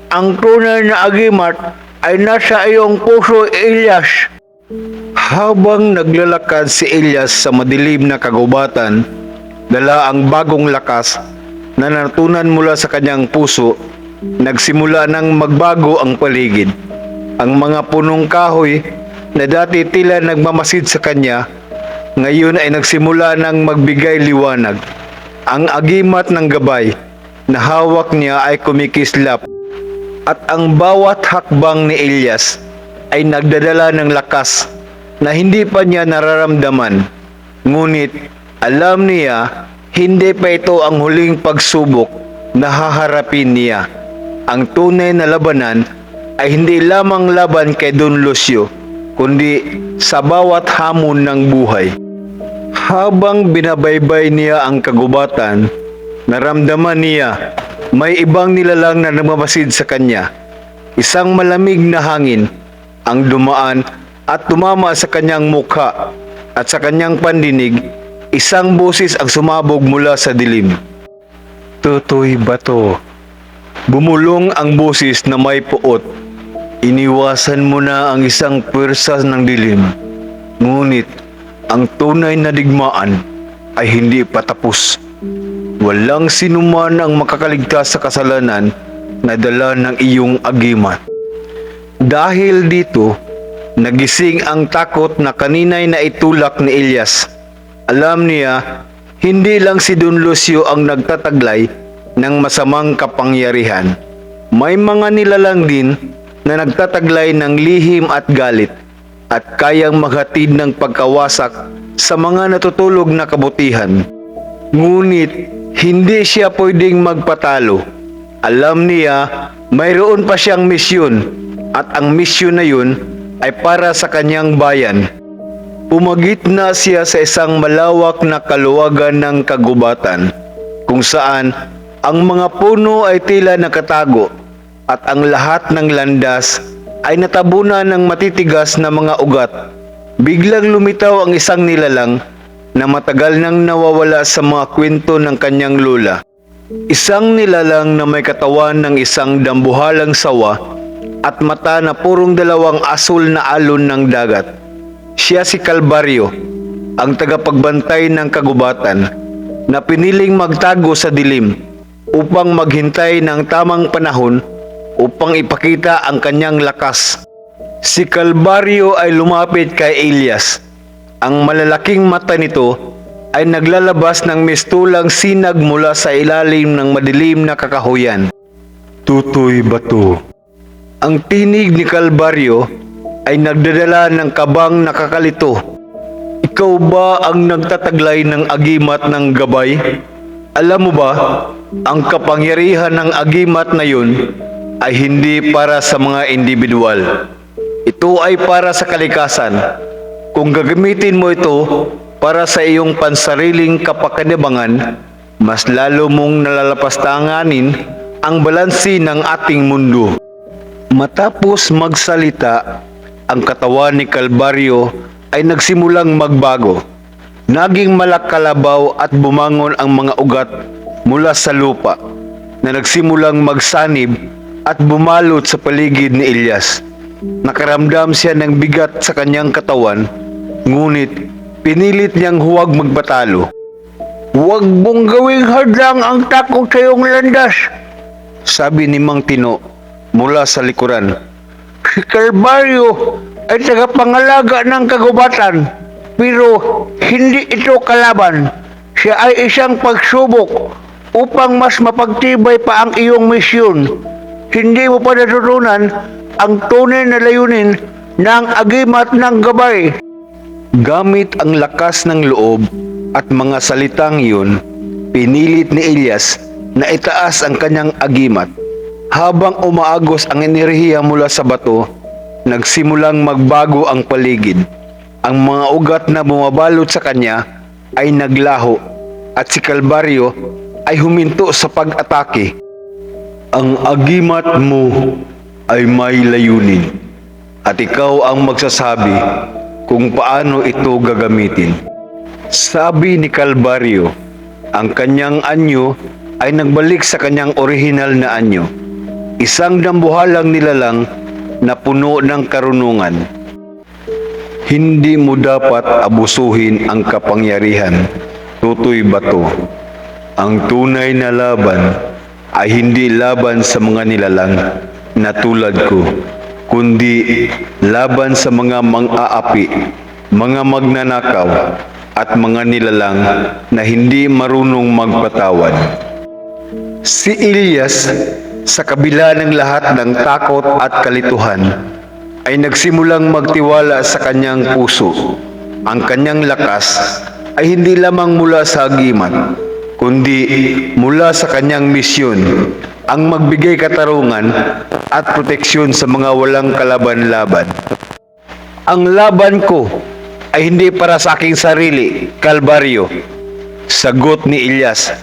Ang tunay na agimat ay nasa iyong puso, Elias. Habang naglalakad si Elias sa madilim na kagubatan, dala ang bagong lakas na natunan mula sa kanyang puso. Nagsimula nang magbago ang paligid. Ang mga punong kahoy na dati tila nagmamasid sa kanya, ngayon ay nagsimula nang magbigay liwanag. Ang agimat ng gabay na hawak niya ay kumikislap at ang bawat hakbang ni Elias ay nagdadala ng lakas na hindi pa niya nararamdaman. Ngunit alam niya hindi pa ito ang huling pagsubok na haharapin niya. Ang tunay na labanan ay hindi lamang laban kay Don Lucio, kundi sa bawat hamon ng buhay. Habang binabaybay niya ang kagubatan, naramdaman niya may ibang nilalang na nagmamasid sa kanya. Isang malamig na hangin ang dumaan at tumama sa kanyang mukha, at sa kanyang pandinig, isang boses ang sumabog mula sa dilim. Tutoy ba to? Bumulong ang boses na may puot. Iniwasan mo na ang isang pwersa ng dilim. Ngunit ang tunay na digmaan ay hindi pa tapos. Walang sinuman ang makakaligtas sa kasalanan na dala ng iyong agimat. Dahil dito, nagising ang takot na kanina'y naitulak ni Elias. Alam niya, hindi lang si Don Lucio ang nagtataglay ng masamang kapangyarihan. May mga nilalang din na nagtataglay ng lihim at galit at kayang maghatid ng pagkawasak sa mga natutulog na kabutihan. Ngunit hindi siya pwedeng magpatalo. Alam niya mayroon pa siyang misyon, at ang misyon na yun ay para sa kanyang bayan. Pumagitna siya sa isang malawak na kaluwagan ng kagubatan, kung saan ang mga puno ay tila nakatago at ang lahat ng landas ay natabunan ng matitigas na mga ugat. Biglang lumitaw ang isang nilalang na matagal nang nawawala sa mga kwento ng kanyang lola. Isang nilalang na may katawan ng isang dambuhalang sawa at mata na purong dalawang asul na alon ng dagat. Siya si Calvario, ang tagapagbantay ng kagubatan, na piniling magtago sa dilim upang maghintay ng tamang panahon upang ipakita ang kanyang lakas. Si Calvario ay lumapit kay Elias. Ang malalaking mata nito ay naglalabas ng mistulang sinag mula sa ilalim ng madilim na kakahuyan. Tutoy ba to? Ang tinig ni Calvario ay nagdadala ng kabang nakakalito. Ikaw ba ang nagtataglay ng agimat ng gabay? Alam mo ba, ang kapangyarihan ng agimat na yun ay hindi para sa mga individual. Ito ay para sa kalikasan. Kung gagamitin mo ito para sa iyong pansariling kapakinabangan, mas lalo mong nalalapastanganin ang balansi ng ating mundo. Matapos magsalita, ang katawan ni Kalbaryo ay nagsimulang magbago. Naging malakalabaw at bumangon ang mga ugat mula sa lupa na nagsimulang magsanib at bumalot sa paligid ni Elias. Nakaramdam siya ng bigat sa kanyang katawan, ngunit pinilit niyang huwag magpatalo. Huwag mong gawing hadlang ang takot sa iyong landas. Sabi ni Mang Tino mula sa likuran. Si Kalbaryo ay tagapangalaga ng kagubatan, pero hindi ito kalaban. Siya ay isang pagsubok upang mas mapagtibay pa ang iyong misyon. Hindi mo pa natutunan ang tunay na layunin ng agimat ng gabay. Gamit ang lakas ng loob at mga salitang iyon, pinilit ni Elias na itaas ang kanyang agimat. Habang umaagos ang enerhiya mula sa bato, nagsimulang magbago ang paligid. Ang mga ugat na bumabalot sa kanya ay naglaho at si Kalbaryo ay huminto sa pag-atake. Ang agimat mo ay may layunin at ikaw ang magsasabi kung paano ito gagamitin. Sabi ni Kalbaryo, ang kanyang anyo ay nagbalik sa kanyang orihinal na anyo. Isang dambuhalang nilalang na puno ng karunungan. Hindi mo dapat abusuhin ang kapangyarihan, Tutoy Bato. Ang tunay na laban ay hindi laban sa mga nilalang na tulad ko, kundi laban sa mga mang-aapi, mga magnanakaw, at mga nilalang na hindi marunong magpatawad. Si Elias, sa kabila ng lahat ng takot at kalituhan, ay nagsimulang magtiwala sa kanyang puso. Ang kanyang lakas ay hindi lamang mula sa agimat, kundi mula sa kanyang misyon, ang magbigay katarungan at proteksyon sa mga walang kalaban-laban. Ang laban ko ay hindi para sa aking sarili, Kalbaryo. Sagot ni Elias.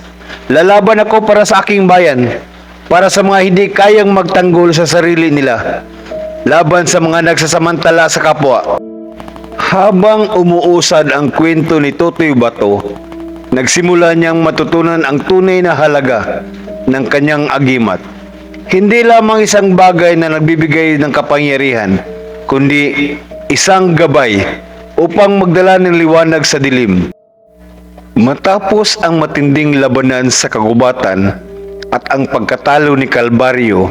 Lalaban ako para sa aking bayan, para sa mga hindi kayang magtanggol sa sarili nila, laban sa mga nagsasamantala sa kapwa. Habang umuusad ang kwento ni Tutoy Bato, nagsimula niyang matutunan ang tunay na halaga ng kanyang agimat. Hindi lamang isang bagay na nagbibigay ng kapangyarihan, kundi isang gabay upang magdala ng liwanag sa dilim. Matapos ang matinding labanan sa kagubatan at ang pagkatalo ni Kalbaryo,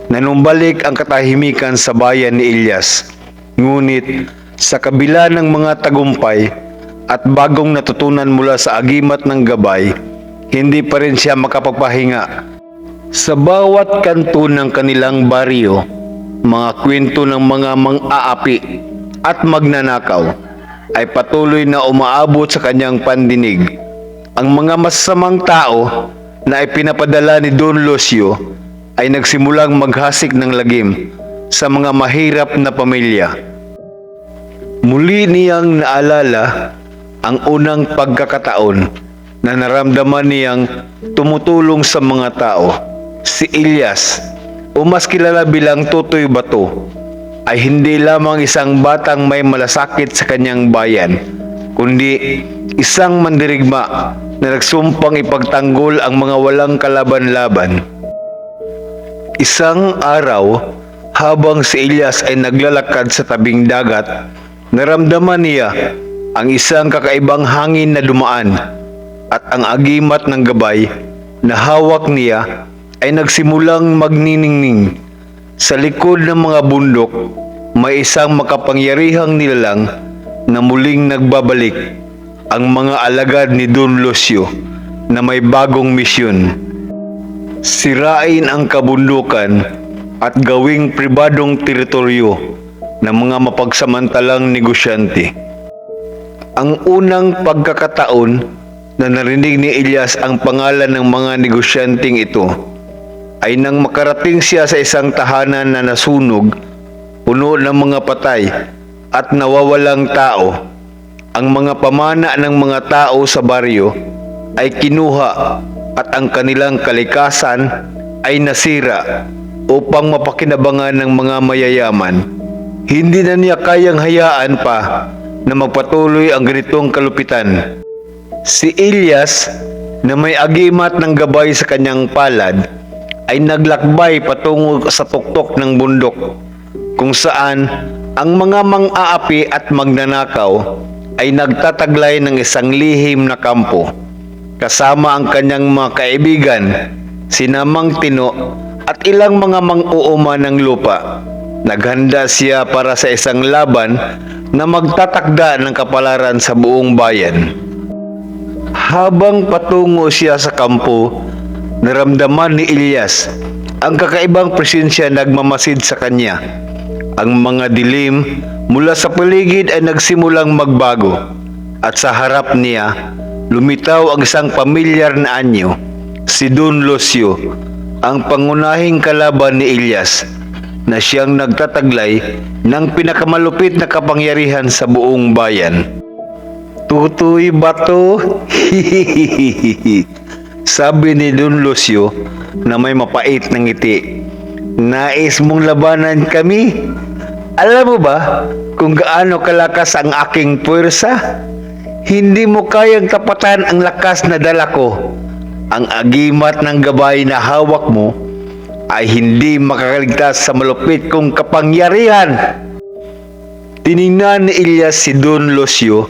nanumbalik ang katahimikan sa bayan ni Elias. Ngunit sa kabila ng mga tagumpay at bagong natutunan mula sa agimat ng gabay, hindi pa rin siya makapagpahinga. Sa bawat kanto ng kanilang baryo, mga kwento ng mga mang-aapi at magnanakaw ay patuloy na umaabot sa kanyang pandinig. Ang mga masasamang tao na ipinapadala ni Don Lucio ay nagsimulang maghasik ng lagim sa mga mahirap na pamilya. Muli niyang naalala ang unang pagkakataon na naramdaman niyang tumutulong sa mga tao. Si Elias, o mas kilala bilang Tutoy Bato, ay hindi lamang isang batang may malasakit sa kanyang bayan, kundi isang mandirigma na nagsumpang ipagtanggol ang mga walang kalaban-laban. Isang araw, habang si Elias ay naglalakad sa tabing dagat, naramdaman niya ang isang kakaibang hangin na dumaan at ang agimat ng gabay na hawak niya ay nagsimulang magniningning. Sa likod ng mga bundok, may isang makapangyarihang nilalang na muling nagbabalik, ang mga alagad ni Don Lucio na may bagong misyon. Sirain ang kabundukan at gawing pribadong teritoryo ng mga mapagsamantalang negosyante. Ang unang pagkakataon na narinig ni Elias ang pangalan ng mga negosyanteng ito, ay nang makarating siya sa isang tahanan na nasunog, puno ng mga patay at nawawalang tao, ang mga pamana ng mga tao sa baryo ay kinuha at ang kanilang kalikasan ay nasira upang mapakinabangan ng mga mayayaman. Hindi na niya kayang hayaan pa na magpatuloy ang ganitong kalupitan. Si Elias, na may agimat ng gabay sa kanyang palad, ay naglakbay patungo sa tuktok ng bundok, kung saan ang mga mang-aapi at magnanakaw ay nagtataglay ng isang lihim na kampo. Kasama ang kanyang mga kaibigan, sina Mang Tino at ilang mga mang-uuma ng lupa. Naghanda siya para sa isang laban na magtatakda ng kapalaran sa buong bayan. Habang patungo siya sa kampo, naramdaman ni Elias ang kakaibang presensya nagmamasid sa kanya. Ang mga dilim mula sa paligid ay nagsimulang magbago at sa harap niya lumitaw ang isang pamilyar na anyo, si Don Lucio, ang pangunahing kalaban ni Elias, na siyang nagtataglay ng pinakamalupit na kapangyarihan sa buong bayan. "Tutoy ba to?" Sabi ni Don Lucio na may mapait na ngiti. "Nais mong labanan kami? Alam mo ba kung gaano kalakas ang aking puwersa? Hindi mo kayang tapatan ang lakas na dala ko. Ang agimat ng gabay na hawak mo ay hindi makakaligtas sa malupit kong kapangyarihan." Tiningnan ni Elias si Don Lucio,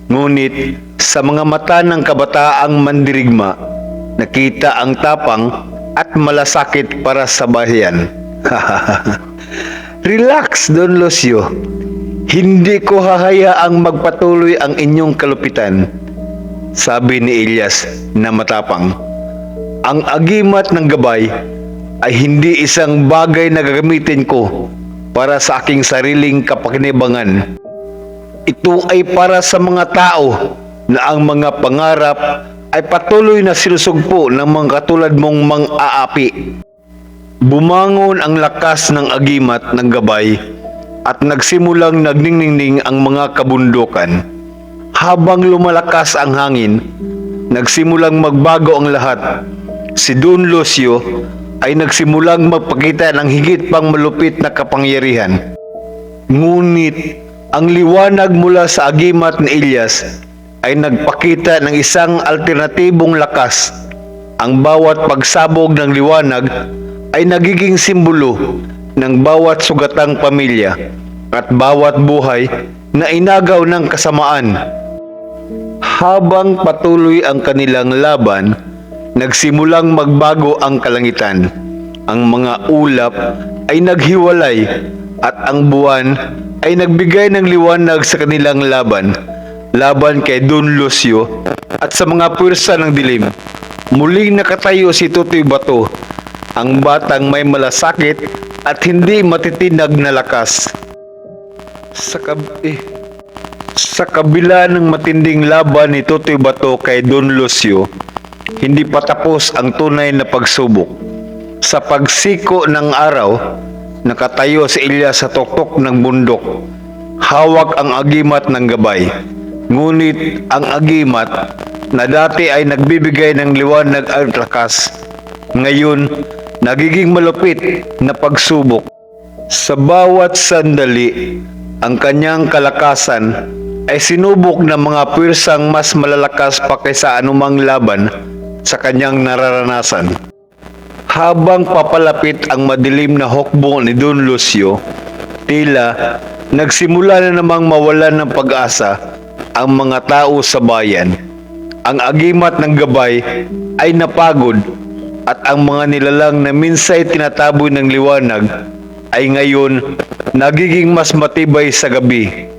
ngunit sa mga mata ng kabataang mandirigma, nakita ang tapang at malasakit para sa bayan. "Relax, Don Lucio. Hindi ko hahayaang magpatuloy ang inyong kalupitan," sabi ni Elias na matapang. "Ang agimat ng gabay ay hindi isang bagay na gagamitin ko para sa aking sariling kapakinabangan. Ito ay para sa mga tao na ang mga pangarap ay patuloy na sinusugpo ng mga katulad mong mang-aapi." Bumangon ang lakas ng agimat ng gabay at nagsimulang nagningning ang mga kabundukan. Habang lumalakas ang hangin, nagsimulang magbago ang lahat. Si Don Lucio ay nagsimulang magpakita ng higit pang malupit na kapangyarihan. Ngunit ang liwanag mula sa agimat ni Elias ay nagpakita ng isang alternatibong lakas. Ang bawat pagsabog ng liwanag ay nagiging simbolo ng bawat sugatang pamilya at bawat buhay na inagaw ng kasamaan. Habang patuloy ang kanilang laban, nagsimulang magbago ang kalangitan. Ang mga ulap ay naghiwalay at ang buwan ay nagbigay ng liwanag sa kanilang laban kay Don Lucio at sa mga puwersa ng dilim. Muling nakatayo si Tutoy Bato, ang batang may malasakit at hindi matitinag na lakas. Sa kabila ng matinding laban ni Tutoy Bato kay Don Lucio, hindi pa tapos ang tunay na pagsubok. Sa pagsiko ng araw, nakatayo si Elias sa tuktok ng bundok. Hawak ang agimat ng gabay. Ngunit ang agimat na dati ay nagbibigay ng liwanag at lakas, ngayon nagiging malupit na pagsubok. Sa bawat sandali, ang kanyang kalakasan ay sinubok ng mga puwersang mas malalakas pa kaysa anumang laban sa kanyang nararanasan. Habang papalapit ang madilim na hukbo ni Don Lucio, tila nagsimula na namang mawalan ng pag-asa ang mga tao sa bayan. Ang agimat ng gabay ay napagod at ang mga nilalang na minsay tinataboy ng liwanag ay ngayon nagiging mas matibay sa gabi.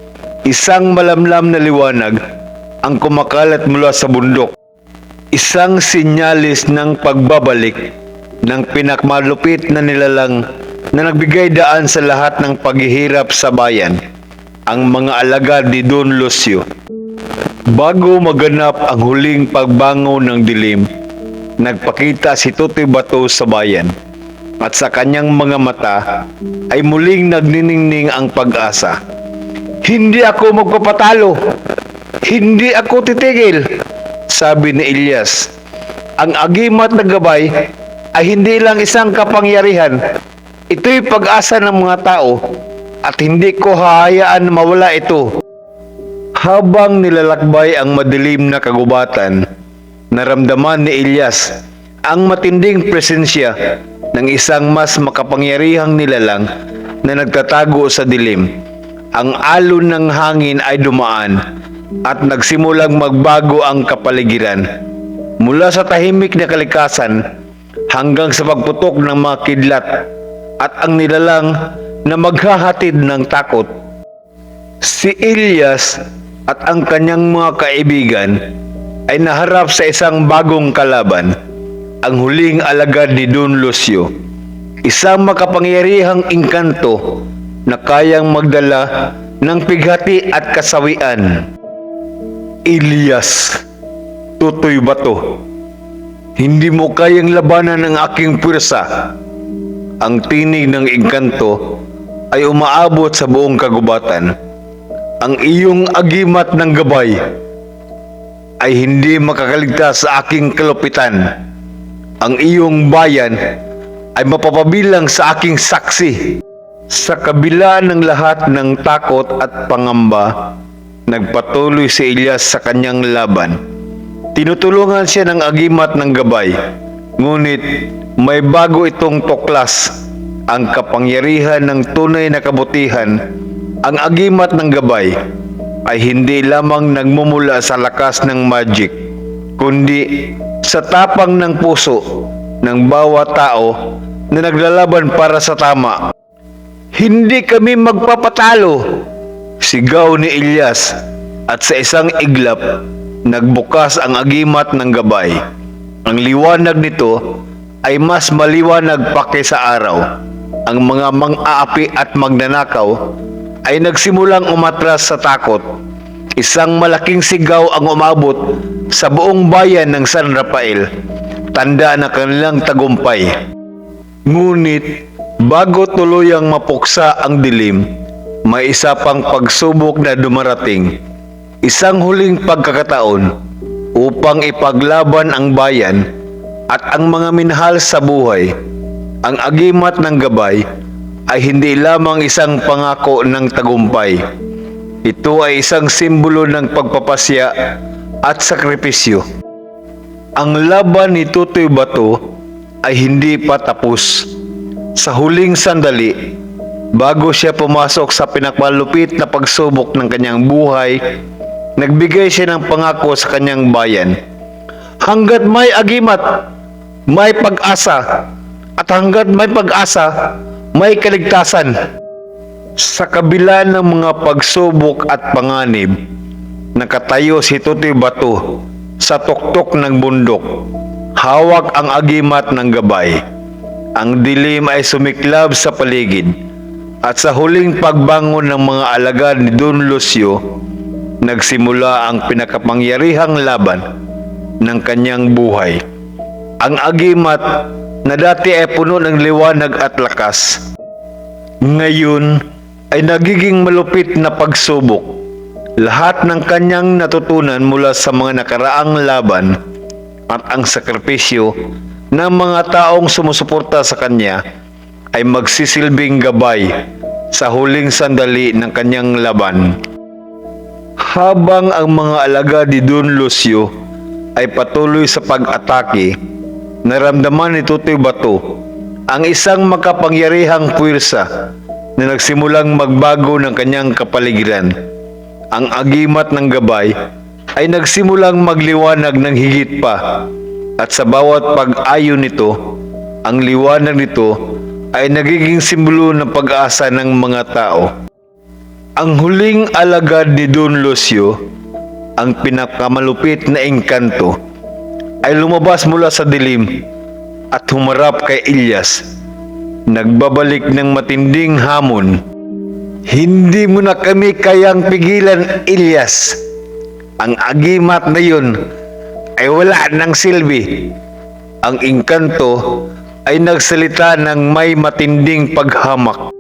Isang malamlam na liwanag ang kumakalat mula sa bundok. Isang sinyalis ng pagbabalik ng pinakamalupit na nilalang na nagbigay daan sa lahat ng paghihirap sa bayan, ang mga alagad ni Don Lucio. Bago maganap ang huling pagbangon ng dilim, nagpakita si Totoy Bato sa bayan at sa kanyang mga mata ay muling nagniningning ang pag-asa. Hindi ako magpapatalo! Hindi ako titigil! Sabi ni Ilyas. Ang agimat na gabay ay hindi lang isang kapangyarihan. Ito'y pag-asa ng mga tao at hindi ko hahayaan mawala ito. Habang nilalakbay ang madilim na kagubatan, naramdaman ni Ilyas ang matinding presensya ng isang mas makapangyarihang nilalang na nagtatago sa dilim. Ang alon ng hangin ay dumaan at nagsimulang magbago ang kapaligiran. Mula sa tahimik na kalikasan hanggang sa pagputok ng mga kidlat at ang nilalang na maghahatid ng takot. Si Ilyas at ang kanyang mga kaibigan ay naharap sa isang bagong kalaban, ang huling alagad ni Don Lucio, isang makapangyarihang engkanto na kayang magdala ng pighati at kasawian. Ilyas, Totoy Bato, hindi mo kayang labanan ang aking pwersa. Ang tinig ng engkanto ay umaabot sa buong kagubatan. Ang iyong agimat ng gabay ay hindi makakaligtas sa aking kalupitan. Ang iyong bayan ay mapapabilang sa aking saksi. Sa kabila ng lahat ng takot at pangamba, nagpatuloy si Ilyas sa kanyang laban. Tinutulungan siya ng agimat ng gabay, ngunit may bago itong tuklas, ang kapangyarihan ng tunay na kabutihan. Ang agimat ng gabay ay hindi lamang nagmumula sa lakas ng magic, kundi sa tapang ng puso ng bawat tao na naglalaban para sa tama. Hindi kami magpapatalo! Sigaw ni Ilyas at sa isang iglap, nagbukas ang agimat ng gabay. Ang liwanag nito ay mas maliwanag pa kaysa araw. Ang mga mang-aapi at magnanakaw ay nagsimulang umatras sa takot. Isang malaking sigaw ang umabot sa buong bayan ng San Rafael, tanda na kanilang tagumpay. Ngunit bago tuluyang mapuksa ang dilim, may isa pang pagsubok na dumarating. Isang huling pagkakataon upang ipaglaban ang bayan at ang mga minahal sa buhay. Ang agimat ng gabay ay hindi lamang isang pangako ng tagumpay. Ito ay isang simbolo ng pagpapasya at sakripisyo. Ang laban ni Totoy Bato ay hindi pa tapos. Sa huling sandali, bago siya pumasok sa pinakmalupit na pagsubok ng kanyang buhay, nagbigay siya ng pangako sa kanyang bayan. Hanggat may agimat, may pag-asa. At hanggat may pag-asa, may kaligtasan. Sa kabila ng mga pagsubok at panganib, nakatayo si Totoy Bato sa tuktok ng bundok. Hawak ang agimat ng gabay. Ang dilim ay sumiklab sa paligid. At sa huling pagbangon ng mga alagad ni Don Lucio, nagsimula ang pinakapangyarihang laban ng kanyang buhay. Ang agimat na dati ay puno ng liwanag at lakas, ngayon ay nagiging malupit na pagsubok. Lahat ng kanyang natutunan mula sa mga nakaraang laban at ang sakripisyo ng mga taong sumusuporta sa kanya ay magsisilbing gabay sa huling sandali ng kanyang laban. Habang ang mga alagad ni Don Lucio ay patuloy sa pag-atake, naramdaman ni Totoy Bato ang isang makapangyarihang puwersa na nagsimulang magbago ng kanyang kapaligiran. Ang agimat ng gabay ay nagsimulang magliwanag ng higit pa, at sa bawat pag-ayon nito, ang liwanag nito ay nagiging simbolo ng pag-asa ng mga tao. Ang huling alagad ni Don Lucio, ang pinakamalupit na engkanto, ay lumabas mula sa dilim at humarap kay Ilyas. Nagbabalik ng matinding hamon. Hindi mo na kami kayang pigilan, Ilyas. Ang agimat na yun ay wala ng silbi. Ang engkanto ay nagsalita ng may matinding paghamak.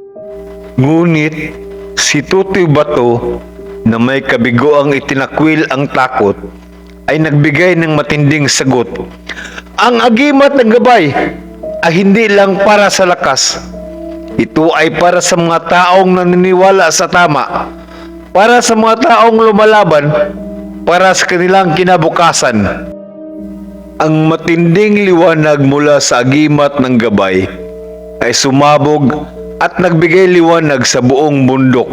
Ngunit si Tutoy Bato na may kabiguang itinakwil ang takot ay nagbigay ng matinding sagot. Ang agimat ng gabay ay hindi lang para sa lakas. Ito ay para sa mga taong naniniwala sa tama, para sa mga taong lumalaban, para sa kanilang kinabukasan. Ang matinding liwanag mula sa agimat ng gabay ay sumabog at nagbigay liwanag sa buong bundok.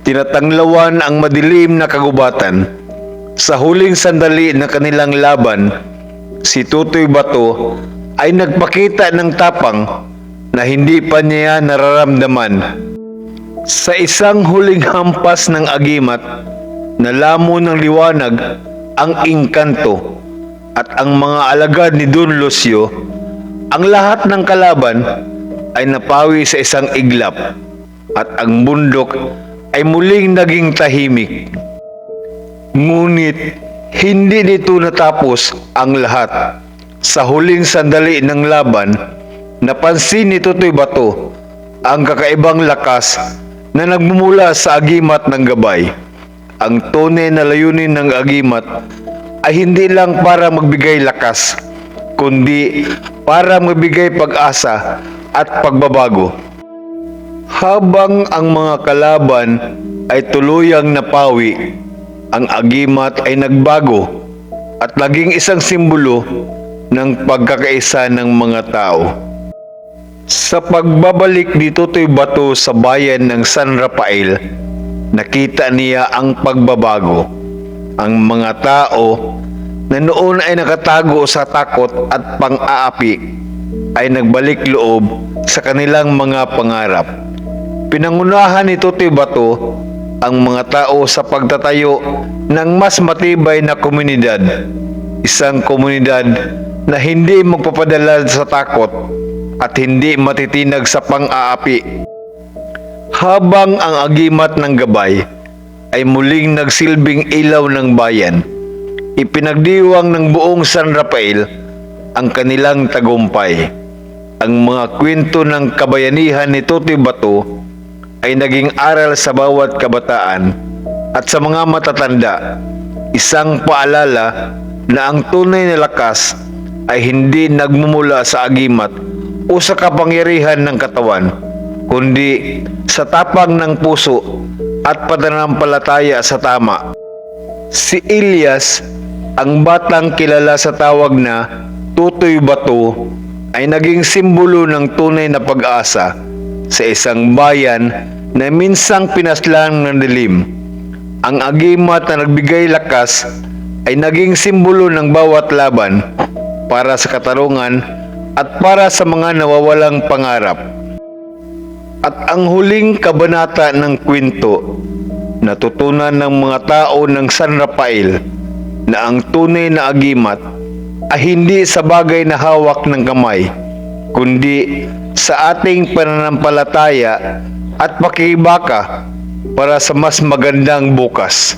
Tinatanglawan ang madilim na kagubatan. Sa huling sandali ng kanilang laban, si Tutoy Bato ay nagpakita ng tapang na hindi pa niya nararamdaman. Sa isang huling hampas ng agimat, nalamo ng liwanag ang engkanto at ang mga alagad ni Don Lucio. Ang lahat ng kalaban ay napawi sa isang iglap at ang bundok ay muling naging tahimik. Ngunit hindi nito natapos ang lahat. Sa huling sandali ng laban, napansin ni Tutoy Bato ang kakaibang lakas na nagmumula sa agimat ng gabay. Ang tunay na layunin ng agimat ay hindi lang para magbigay lakas, kundi para magbigay pag-asa at pagbabago. Habang ang mga kalaban ay tuluyang napawi, ang agimat ay nagbago at naging isang simbolo ng pagkakaisa ng mga tao. Sa pagbabalik ni Tutoy Bato sa bayan ng San Rafael, nakita niya ang pagbabago. Ang mga tao na noon ay nakatago sa takot at pang-aapi ay nagbalik loob sa kanilang mga pangarap. Pinangunahan ni Tutoy Bato ang mga tao sa pagtatayo ng mas matibay na komunidad. Isang komunidad na hindi magpapadala sa takot at hindi matitinag sa pang-aapi. Habang ang agimat ng gabay ay muling nagsilbing ilaw ng bayan, ipinagdiwang ng buong San Rafael ang kanilang tagumpay. Ang mga kwento ng kabayanihan ni Tutoy Bato ay naging aral sa bawat kabataan at sa mga matatanda, isang paalala na ang tunay na lakas ay hindi nagmumula sa agimat o sa kapangyarihan ng katawan, kundi sa tapang ng puso at pananampalataya sa tama. Si Elias, ang batang kilala sa tawag na Tutoy Bato, ay naging simbolo ng tunay na pag-asa sa isang bayan na minsang pinaslang ng dilim. Ang agimat na nagbigay lakas ay naging simbolo ng bawat laban para sa katarungan at para sa mga nawawalang pangarap. At ang huling kabanata ng kwento, natutunan ng mga tao ng San Rafael na ang tunay na agimat ay hindi sa bagay na hawak ng kamay, kundi sa ating pananampalataya at pakikibaka para sa mas magandang bukas.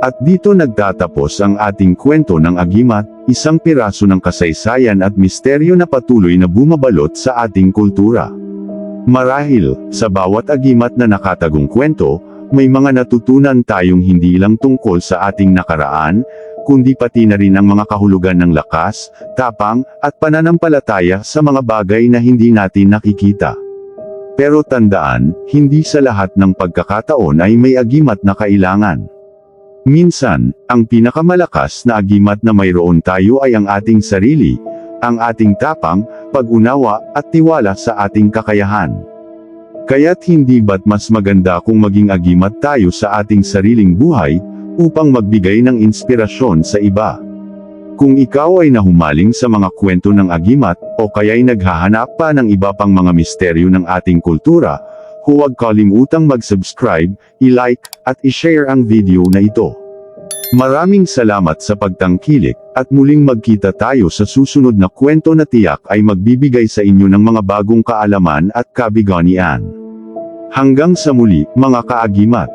At dito nagtatapos ang ating kwento ng agimat, isang piraso ng kasaysayan at misteryo na patuloy na bumabalot sa ating kultura. Marahil, sa bawat agimat na nakatagong kwento, may mga natutunan tayong hindi lang tungkol sa ating nakaraan, kundi pati na rin ang mga kahulugan ng lakas, tapang, at pananampalataya sa mga bagay na hindi natin nakikita. Pero tandaan, hindi sa lahat ng pagkakataon ay may agimat na kailangan. Minsan, ang pinakamalakas na agimat na mayroon tayo ay ang ating sarili, ang ating tapang, pag-unawa, at tiwala sa ating kakayahan. Kaya't hindi ba't mas maganda kung maging agimat tayo sa ating sariling buhay, upang magbigay ng inspirasyon sa iba? Kung ikaw ay nahumaling sa mga kwento ng agimat, o kaya'y naghahanap pa ng iba pang mga misteryo ng ating kultura, huwag kalimutang mag-subscribe, i-like, at i-share ang video na ito. Maraming salamat sa pagtangkilik, at muling magkita tayo sa susunod na kwento na tiyak ay magbibigay sa inyo ng mga bagong kaalaman at kabiganian. Hanggang sa muli, mga kaagimat.